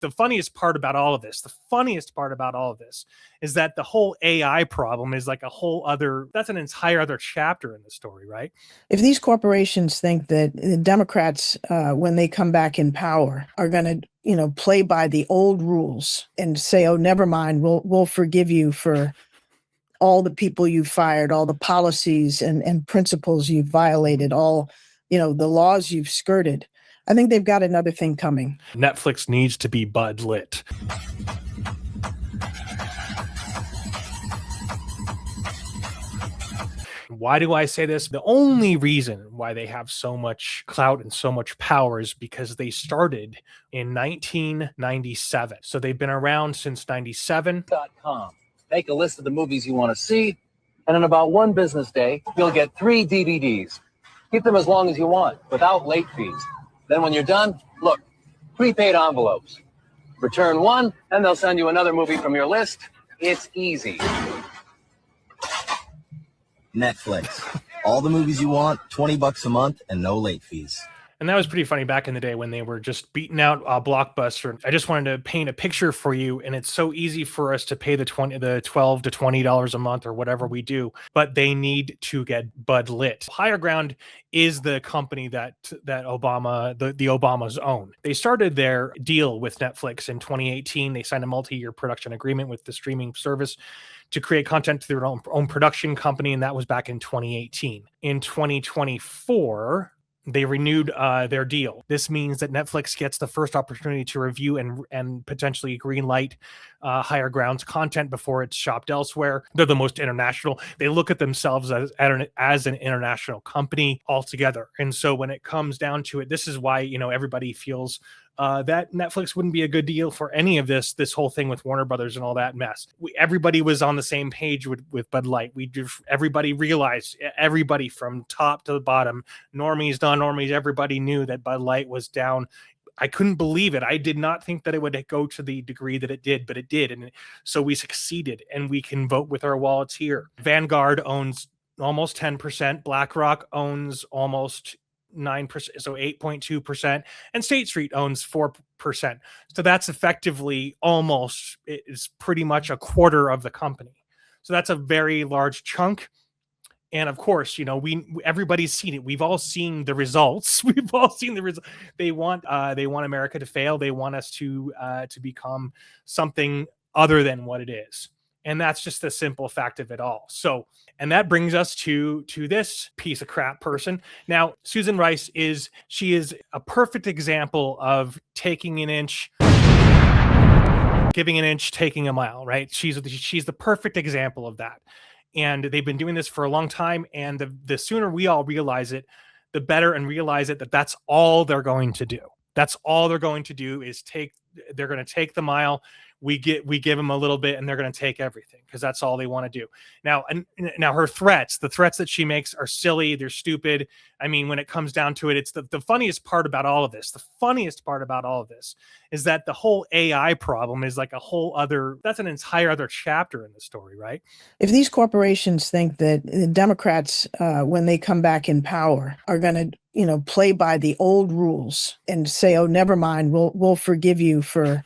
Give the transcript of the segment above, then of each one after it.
the funniest part about all of this, is that the whole AI problem is like a whole other, that's an entire other chapter in the story, right? If these corporations think that the Democrats, when they come back in power, are going to, play by the old rules and say, "Oh, never mind, we'll forgive you for all the people you've fired, all the policies and principles you've violated, all, the laws you've skirted," I think they've got another thing coming. Netflix needs to be Bud lit. Why do I say this? The only reason why they have so much clout and so much power is because they started in 1997. So they've been around since 97. Make a list of the movies you want to see, and in about one business day, you'll get 3 DVDs. Keep them as long as you want, without late fees. Then when you're done, look, prepaid envelopes. Return one, and they'll send you another movie from your list. It's easy. Netflix. All the movies you want, $20 a month, and no late fees. And that was pretty funny back in the day when they were just beating out Blockbuster. I just wanted to paint a picture for you, and it's so easy for us to pay the $12 to $20 a month or whatever we do, but they need to get Bud lit. Higher Ground is the company that Obama, the Obamas own. They started their deal with Netflix in 2018. They signed a multi-year production agreement with the streaming service to create content to their own production company, and that was back in 2018. In 2024, they renewed their deal. This means that Netflix gets the first opportunity to review and potentially greenlight Higher Ground's content before it's shopped elsewhere. They're the most international. They look at themselves as an international company altogether. And so when it comes down to it, this is why, everybody feels that Netflix wouldn't be a good deal for any of this whole thing with Warner Brothers and all that mess. Everybody was on the same page with Bud Light. Everybody realized, everybody from top to the bottom, normies, non-normies, everybody knew that Bud Light was down. I couldn't believe it. I did not think that it would go to the degree that it did, but it did. And so we succeeded, and we can vote with our wallets here. Vanguard owns almost 10%. BlackRock owns almost 9%, so 8.2%, and State Street owns 4%. So that's effectively it's pretty much a quarter of the company. So that's a very large chunk. And of course, everybody's seen it. We've all seen the results. They want America to fail. They want us to become something other than what it is. And that's just the simple fact of it all. So, and that brings us to this piece of crap person. Now, Susan Rice is a perfect example of taking an inch, giving an inch, taking a mile, right? She's the perfect example of that. And they've been doing this for a long time. And the sooner we all realize it, the better, and realize it, that that's all they're going to do. That's all they're going to do is they're going to take the mile. We give them a little bit, and they're going to take everything, because that's all they want to do. Now her the threats that she makes are silly. They're stupid. I mean, when it comes down to it, it's the funniest part about all of this. The funniest part about all of this is that the whole AI problem is like a whole other, that's an entire other chapter in the story, right? If these corporations think that the Democrats, when they come back in power, are going to, play by the old rules and say, "Oh, never mind, we'll forgive you for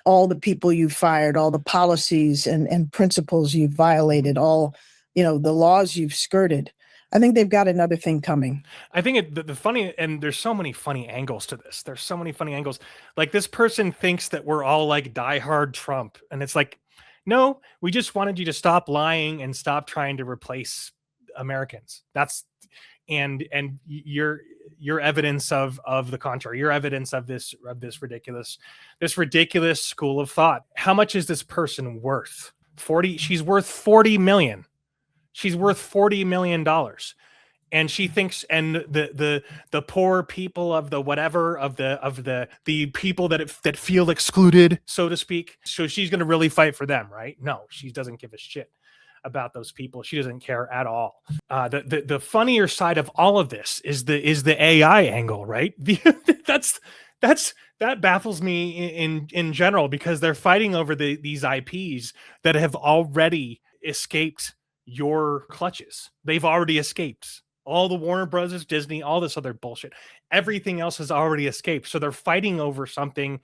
all the people you've fired, all the policies and principles you've violated, all, the laws you've skirted," I think they've got another thing coming. I think the funny, and there's so many funny angles to this. There's so many funny angles. Like, this person thinks that we're all like diehard Trump. And it's like, no, we just wanted you to stop lying and stop trying to replace Americans. And you're evidence of the contrary. You're evidence of this ridiculous school of thought. How much is this person worth? 40. She's worth 40 million. She's worth $40 million. And she thinks, and the poor people of the whatever, of the people that feel excluded, so to speak. So she's going to really fight for them, right? No, she doesn't give a shit about those people. She doesn't care at all. The funnier side of all of this is the AI angle, right? That baffles me in general, because they're fighting over these IPs that have already escaped your clutches. They've already escaped. All the Warner Brothers, Disney, all this other bullshit. Everything else has already escaped. So they're fighting over something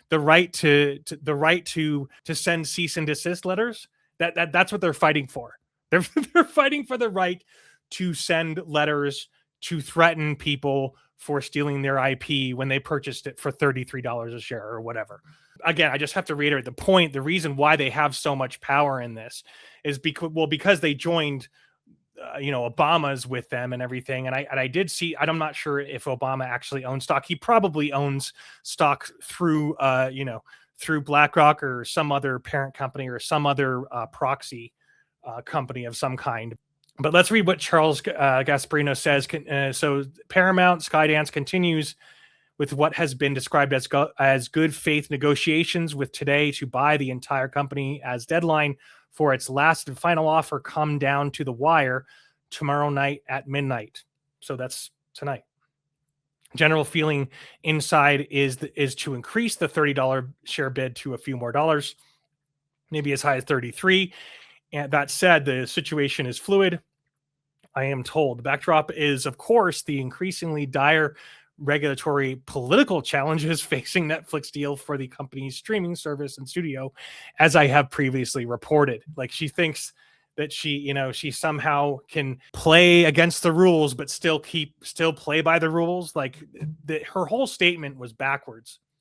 the right to send cease and desist letters. That's what they're fighting for. They're fighting for the right to send letters to threaten people for stealing their IP when they purchased it for $33 a share or whatever. Again, I just have to reiterate the point. The reason why they have so much power in this is because they joined Obama's with them and everything. And I did see, I'm not sure if Obama actually owns stock. He probably owns stock through through BlackRock or some other parent company or some other proxy company of some kind. But let's read what Charles Gasparino says. So Paramount Skydance continues with what has been described as good faith negotiations with Today to buy the entire company, as deadline for its last and final offer come down to the wire tomorrow night at midnight. So that's tonight. General feeling inside is to increase the $30 share bid to a few more dollars, maybe as high as 33. And that said, the situation is fluid, I am told. The backdrop is, of course, the increasingly dire regulatory political challenges facing Netflix deal for the company's streaming service and studio, as I have previously reported. Like, she thinks that she somehow can play against the rules, but still play by the rules. Like, her whole statement was backwards.